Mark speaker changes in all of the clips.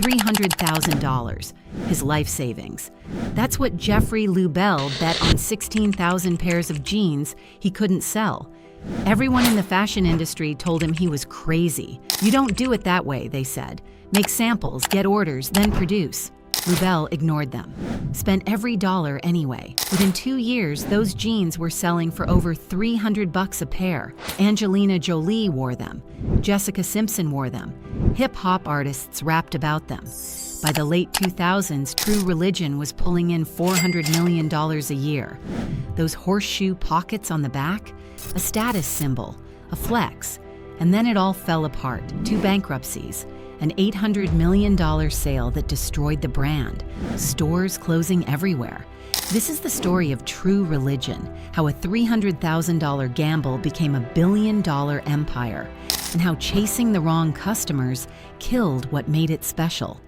Speaker 1: $300,000, his life savings. That's what Jeffrey Lubell bet on 16,000 pairs of jeans he couldn't sell. Everyone in the fashion industry told him he was crazy. You don't do it that way, they said. Make samples, get orders, then produce. Lubell ignored them, spent every dollar anyway. Within 2 years, those jeans were selling for over $300 a pair. Angelina Jolie wore them. Jessica Simpson wore them. Hip-hop artists rapped about them. By the late 2000s, True Religion was pulling in $400 million a year. Those horseshoe pockets on the back? A status symbol, a flex. And then it all fell apart. 2 bankruptcies. An $800 million sale that destroyed the brand, stores closing everywhere. This is the story of True Religion, how a $300,000 gamble became a $1 billion empire, and how chasing the wrong customers killed what made it special.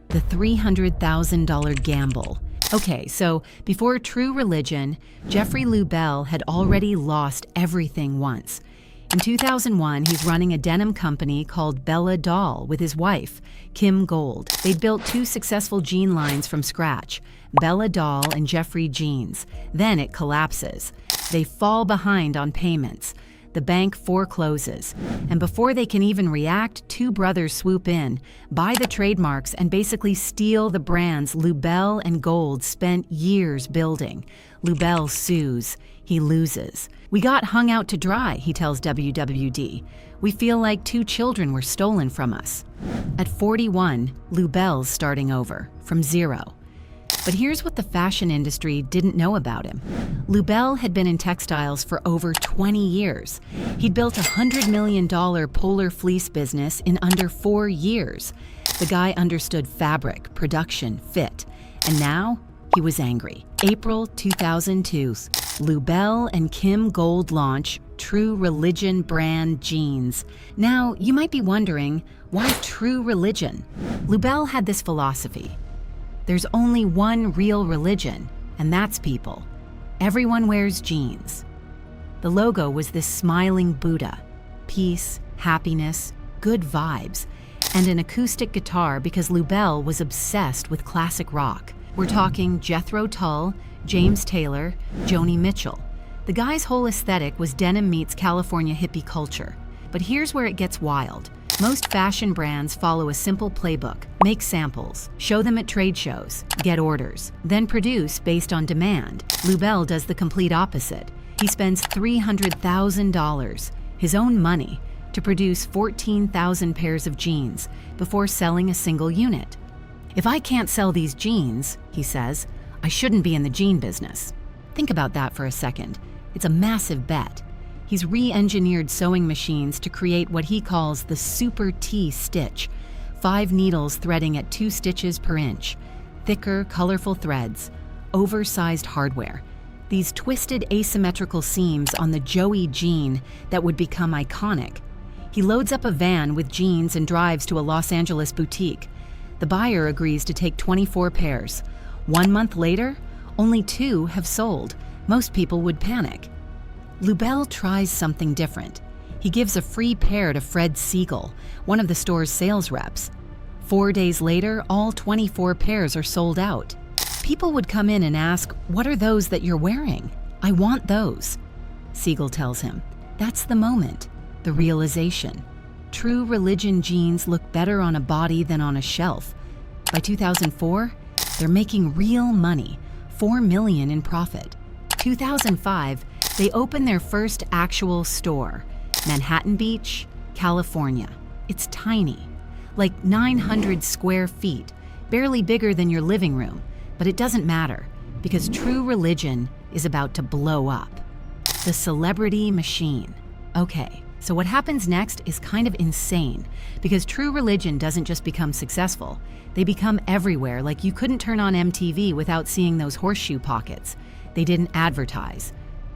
Speaker 1: The $300,000 gamble. Okay, so before True Religion, Jeffrey Lubell had already lost everything once. In 2001, he's running a denim company called Bella Doll with his wife, Kim Gold. They'd built 2 successful jean lines from scratch, Bella Doll and Jeffrey Jeans. Then it collapses. They fall behind on payments. The bank forecloses. And before they can even react, 2 brothers swoop in, buy the trademarks, and basically steal the brands Lubell and Gold spent years building. Lubell sues. He loses. "We got hung out to dry," he tells WWD. "We feel like 2 children were stolen from us." At 41, Lubell's starting over, from zero. But here's what the fashion industry didn't know about him. Lubell had been in textiles for over 20 years. He'd built a $100 million polar fleece business in under 4 years. The guy understood fabric, production, fit. And now, he was angry. April 2002, Lubell and Kim Gold launch True Religion brand jeans. Now, you might be wondering, why True Religion? Lubell had this philosophy. There's only one real religion, and that's people. Everyone wears jeans. The logo was this smiling Buddha. Peace, happiness, good vibes, and an acoustic guitar because Lubell was obsessed with classic rock. We're talking Jethro Tull, James Taylor, Joni Mitchell. The guy's whole aesthetic was denim meets California hippie culture. But here's where it gets wild. Most fashion brands follow a simple playbook. Make samples, show them at trade shows, get orders, then produce based on demand. Lubell does the complete opposite. He spends $300,000, his own money, to produce 14,000 pairs of jeans before selling a single unit. "If I can't sell these jeans," he says, "I shouldn't be in the jean business." Think about that for a second. It's a massive bet. He's re-engineered sewing machines to create what he calls the Super T stitch, 5 needles threading at 2 stitches per inch, thicker, colorful threads, oversized hardware. These twisted asymmetrical seams on the Joey jean that would become iconic. He loads up a van with jeans and drives to a Los Angeles boutique. The buyer agrees to take 24 pairs. 1 month later, only 2 have sold. Most people would panic. Lubell tries something different. He gives a free pair to Fred Siegel, one of the store's sales reps. 4 days later, all 24 pairs are sold out. People would come in and ask, "What are those that you're wearing? I want those." Siegel tells him, "That's the moment, the realization. True Religion jeans look better on a body than on a shelf." By 2004, they're making real money, $4 million in profit. 2005, they opened their first actual store, Manhattan Beach, California. It's tiny, like 900 square feet, barely bigger than your living room, but it doesn't matter because True Religion is about to blow up. The celebrity machine. Okay, so what happens next is kind of insane because True Religion doesn't just become successful, they become everywhere, like you couldn't turn on MTV without seeing those horseshoe pockets. They didn't advertise.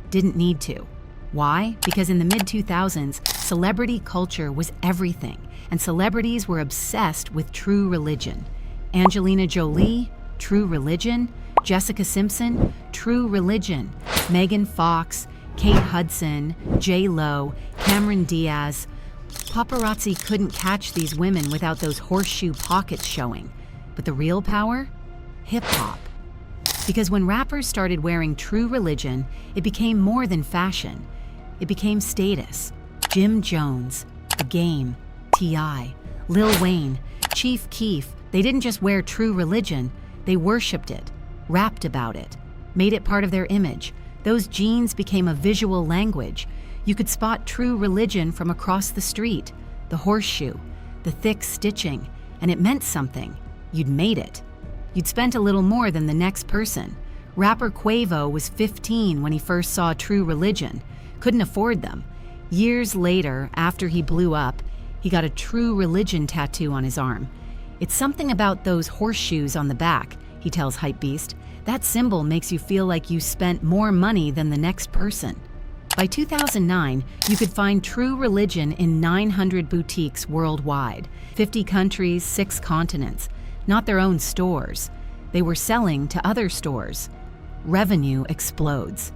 Speaker 1: Didn't need to. Why? Because in the mid-2000s, celebrity culture was everything, and celebrities were obsessed with True Religion. Angelina Jolie, True Religion. Jessica Simpson, True Religion. Megan Fox, Kate Hudson, J.Lo, Cameron Diaz. Paparazzi couldn't catch these women without those horseshoe pockets showing. But the real power? Hip-hop. Because when rappers started wearing True Religion, it became more than fashion. It became status. Jim Jones, The Game, T.I., Lil Wayne, Chief Keef, they didn't just wear True Religion, they worshipped it, rapped about it, made it part of their image. Those jeans became a visual language. You could spot True Religion from across the street, the horseshoe, the thick stitching, and it meant something. You'd made it. You'd spent a little more than the next person. Rapper Quavo was 15 when he first saw True Religion, couldn't afford them. Years later, after he blew up, he got a True Religion tattoo on his arm. It's something about those horseshoes on the back, he tells Hypebeast. That symbol makes you feel like you spent more money than the next person. By 2009, you could find True Religion in 900 boutiques worldwide, 50 countries, 6 continents. Not their own stores. They were selling to other stores. Revenue explodes.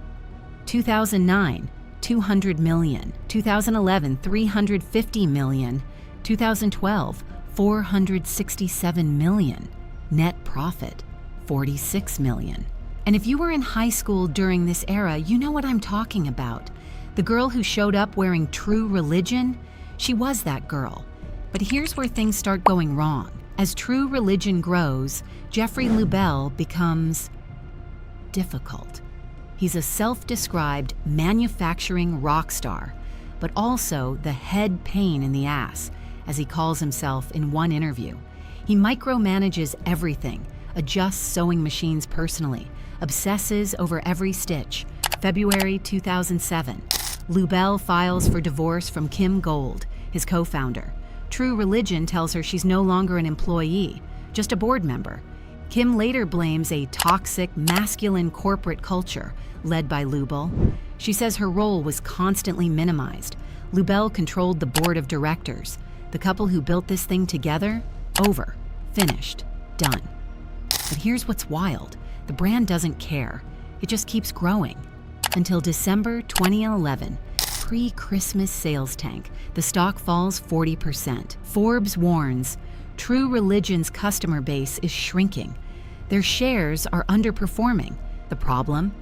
Speaker 1: 2009, 200 million. 2011, 350 million. 2012, 467 million. Net profit, 46 million. And if you were in high school during this era, you know what I'm talking about. The girl who showed up wearing True Religion, she was that girl. But here's where things start going wrong. As True Religion grows, Jeffrey Lubell becomes difficult. He's a self-described manufacturing rock star, but also the head pain in the ass, as he calls himself in one interview. He micromanages everything, adjusts sewing machines personally, obsesses over every stitch. February 2007, Lubell files for divorce from Kim Gold, his co-founder. True Religion tells her she's no longer an employee, just a board member. Kim later blames a toxic, masculine corporate culture led by Lubell. She says her role was constantly minimized. Lubell controlled the board of directors. The couple who built this thing together, over, finished, done. But here's what's wild. The brand doesn't care. It just keeps growing. Until December 2011, pre-Christmas sales tank, the stock falls 40%. Forbes warns, True Religion's customer base is shrinking. Their shares are underperforming. The problem?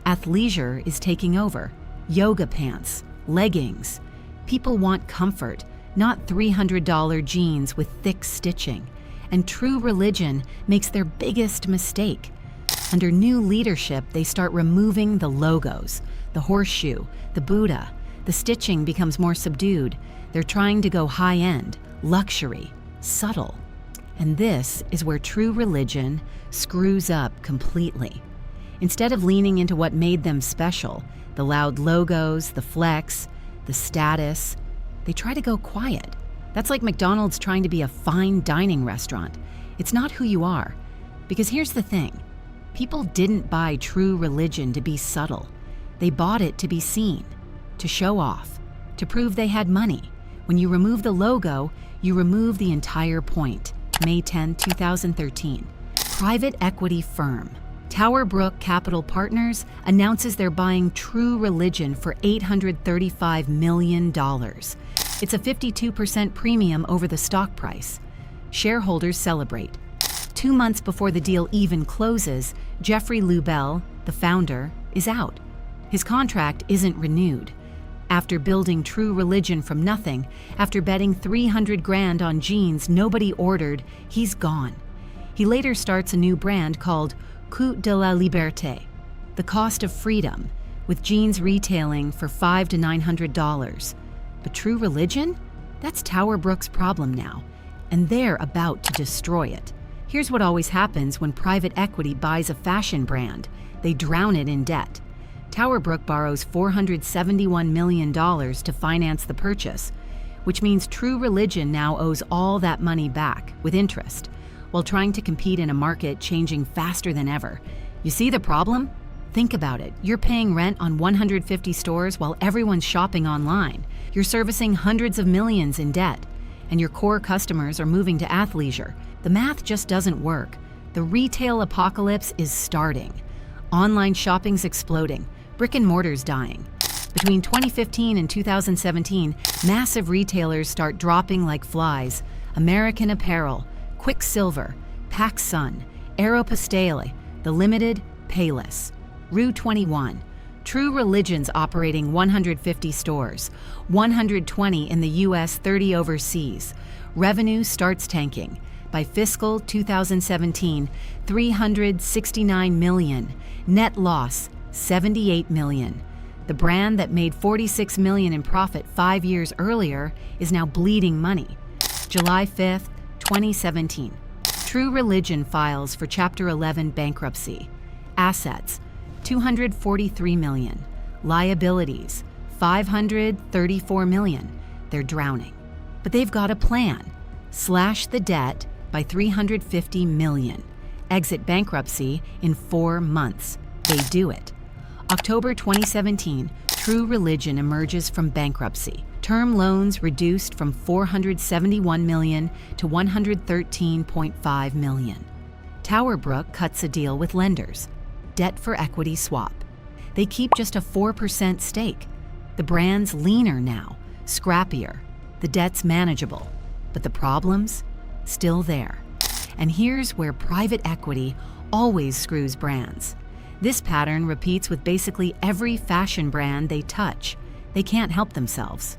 Speaker 1: Athleisure is taking over. Yoga pants, leggings. People want comfort, not $300 jeans with thick stitching. And True Religion makes their biggest mistake. Under new leadership, they start removing the logos, the horseshoe, the Buddha. The stitching becomes more subdued. They're trying to go high-end, luxury, subtle. And this is where True Religion screws up completely. Instead of leaning into what made them special, the loud logos, the flex, the status, they try to go quiet. That's like McDonald's trying to be a fine dining restaurant. It's not who you are. Because here's the thing. People didn't buy True Religion to be subtle. They bought it to be seen, to show off, to prove they had money. When you remove the logo, you remove the entire point. May 10, 2013. Private equity firm Towerbrook Capital Partners announces they're buying True Religion for $835 million. It's a 52% premium over the stock price. Shareholders celebrate. 2 months before the deal even closes, Jeffrey Lubell, the founder, is out. His contract isn't renewed. After building True Religion from nothing, after betting $300,000 on jeans nobody ordered, he's gone. He later starts a new brand called Coût de la Liberté, the cost of freedom, with jeans retailing for $500 to $900. But True Religion? That's Towerbrook's problem now, and they're about to destroy it. Here's what always happens when private equity buys a fashion brand. They drown it in debt. Towerbrook borrows $471 million to finance the purchase, which means True Religion now owes all that money back, with interest, while trying to compete in a market changing faster than ever. You see the problem? Think about it. You're paying rent on 150 stores while everyone's shopping online. You're servicing hundreds of millions in debt, and your core customers are moving to athleisure. The math just doesn't work. The retail apocalypse is starting. Online shopping's exploding. Brick and mortar's dying. Between 2015 and 2017, massive retailers start dropping like flies. American Apparel, Quicksilver, PacSun, Aeropostale, The Limited, Payless. Rue 21. True Religion's operating 150 stores, 120 in the US, 30 overseas. Revenue starts tanking. By fiscal 2017, $369 million. Net loss, $78 million. The brand that made $46 million in profit 5 years earlier is now bleeding money. July 5th, 2017. True Religion files for Chapter 11 bankruptcy. Assets, $243 million. Liabilities, $534 million. They're drowning. But they've got a plan. Slash the debt by $350 million. Exit bankruptcy in 4 months. They do it. October 2017, True Religion emerges from bankruptcy. Term loans reduced from $471 million to $113.5 million. Towerbrook cuts a deal with lenders. Debt for equity swap. They keep just a 4% stake. The brand's leaner now, scrappier. The debt's manageable. But the problems? Still there. And here's where private equity always screws brands. This pattern repeats with basically every fashion brand they touch. They can't help themselves.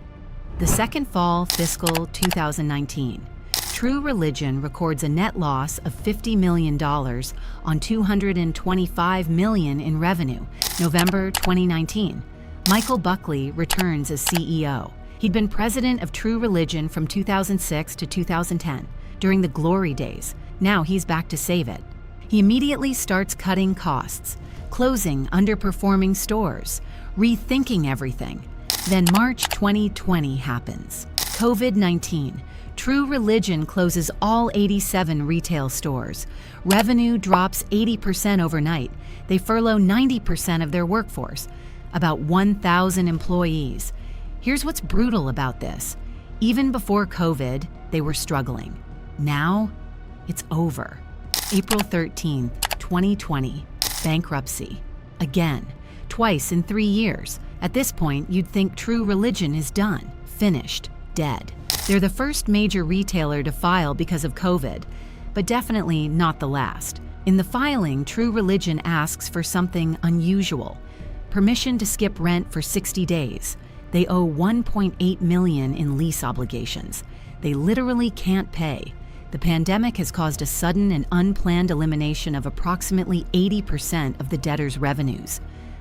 Speaker 1: The second fall, fiscal 2019. True Religion records a net loss of $50 million on $225 million in revenue. November 2019. Michael Buckley returns as CEO. He'd been president of True Religion from 2006 to 2010, during the glory days. Now he's back to save it. He immediately starts cutting costs, closing underperforming stores, rethinking everything. Then March 2020 happens. COVID-19. True Religion closes all 87 retail stores. Revenue drops 80% overnight. They furlough 90% of their workforce, about 1,000 employees. Here's what's brutal about this. Even before COVID, they were struggling. Now, it's over. April 13th, 2020. Bankruptcy. Again. Twice in 3 years. At this point, you'd think True Religion is done, finished, dead. They're the first major retailer to file because of COVID, but definitely not the last. In the filing, True Religion asks for something unusual. Permission to skip rent for 60 days. They owe $1.8 million in lease obligations. They literally can't pay. The pandemic has caused a sudden and unplanned elimination of approximately 80% of the debtor's revenues.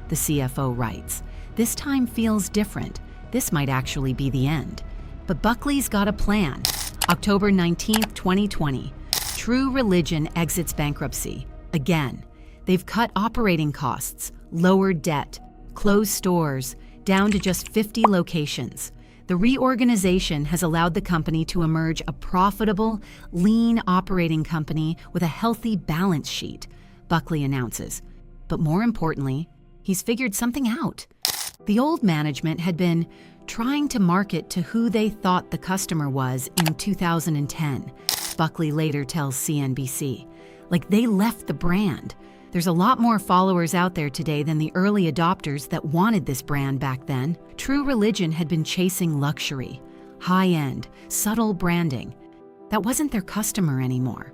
Speaker 1: The CFO writes, "This time feels different. This might actually be the end." But Buckley's got a plan. October 19th, 2020. True Religion exits bankruptcy. Again. They've cut operating costs, lowered debt, closed stores, down to just 50 locations. The reorganization has allowed the company to emerge a profitable, lean operating company with a healthy balance sheet, Buckley announces. But more importantly, he's figured something out. The old management had been trying to market to who they thought the customer was in 2010, Buckley later tells CNBC. Like they left the brand. There's a lot more followers out there today than the early adopters that wanted this brand back then. True Religion had been chasing luxury, high-end, subtle branding. That wasn't their customer anymore.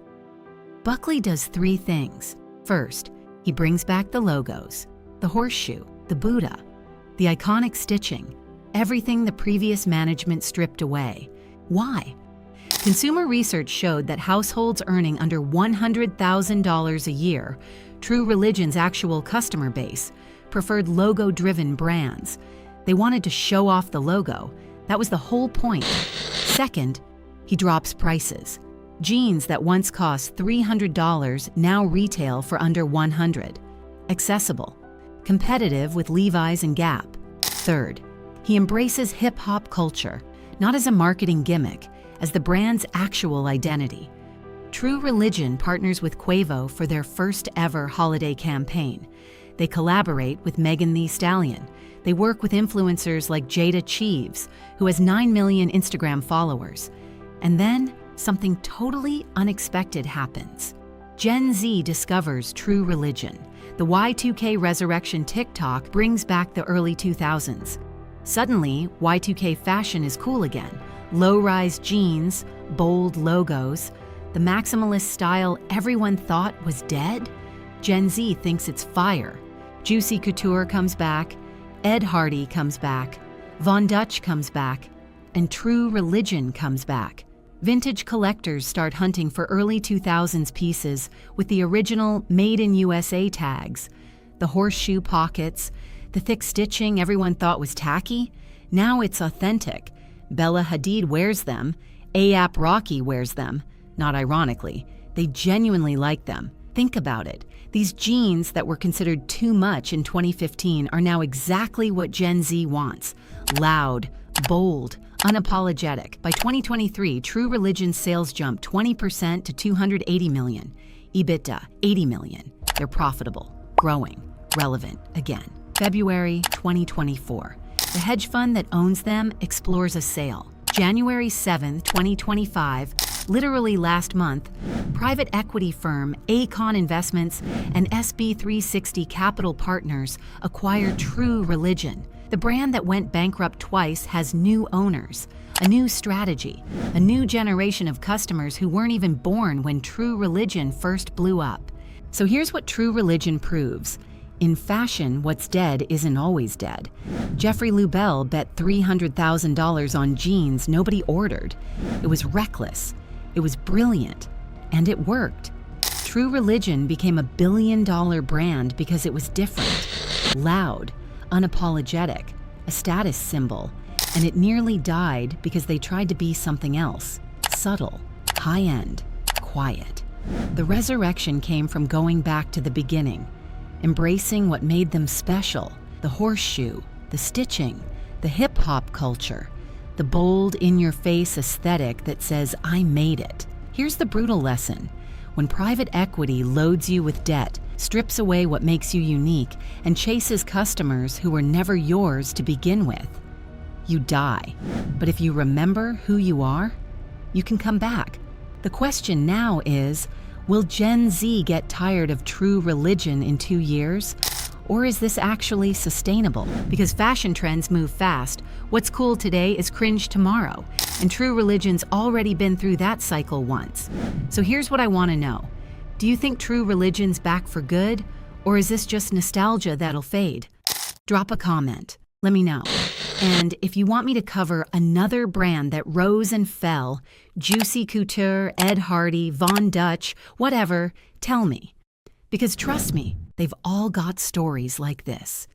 Speaker 1: Buckley does 3 things. First, he brings back the logos, the horseshoe, the Buddha, the iconic stitching, everything the previous management stripped away. Why? Consumer research showed that households earning under $100,000 a year, True Religion's actual customer base, preferred logo-driven brands. They wanted to show off the logo. That was the whole point. Second, he drops prices. Jeans that once cost $300 now retail for under $100. Accessible. Competitive with Levi's and Gap. Third, he embraces hip-hop culture, not as a marketing gimmick, as the brand's actual identity. True Religion partners with Quavo for their first ever holiday campaign. They collaborate with Megan Thee Stallion. They work with influencers like Jada Cheeves, who has 9 million Instagram followers. And then something totally unexpected happens. Gen Z discovers True Religion. The Y2K resurrection TikTok brings back the early 2000s. Suddenly, Y2K fashion is cool again. Low-rise jeans, bold logos, the maximalist style everyone thought was dead? Gen Z thinks it's fire. Juicy couture comes back, Ed Hardy comes back, Von Dutch comes back, and true religion comes back. Vintage collectors start hunting for early 2000s pieces with the original Made in USA tags. The horseshoe pockets, the thick stitching everyone thought was tacky, now it's authentic. Bella Hadid wears them, A$AP Rocky wears them. Not ironically, they genuinely like them. Think about it. These jeans that were considered too much in 2015 are now exactly what Gen Z wants. Loud, bold, unapologetic. By 2023, True Religion's sales jumped 20% to $280 million. EBITDA, $80 million. They're profitable, growing, relevant again. February 2024. The hedge fund that owns them explores a sale. January 7, 2025, literally last month, private equity firm Acon Investments and SB360 Capital Partners acquired True Religion. The brand that went bankrupt twice has new owners, a new strategy, a new generation of customers who weren't even born when True Religion first blew up. So here's what True Religion proves. In fashion, what's dead isn't always dead. Jeffrey Lubell bet $300,000 on jeans nobody ordered. It was reckless. It was brilliant. And it worked. True Religion became a billion-dollar brand because it was different, loud, unapologetic, a status symbol. And it nearly died because they tried to be something else, subtle, high-end, quiet. The resurrection came from going back to the beginning, embracing what made them special, the horseshoe, the stitching, the hip-hop culture, the bold, in-your-face aesthetic that says, I made it. Here's the brutal lesson. When private equity loads you with debt, strips away what makes you unique, and chases customers who were never yours to begin with, you die. But if you remember who you are, you can come back. The question now is, will Gen Z get tired of True Religion in 2 years? Or is this actually sustainable? Because fashion trends move fast. What's cool today is cringe tomorrow. And True Religion's already been through that cycle once. So here's what I want to know. Do you think True Religion's back for good? Or is this just nostalgia that'll fade? Drop a comment. Let me know. And if you want me to cover another brand that rose and fell, Juicy Couture, Ed Hardy, Von Dutch, whatever, tell me. Because trust me, they've all got stories like this.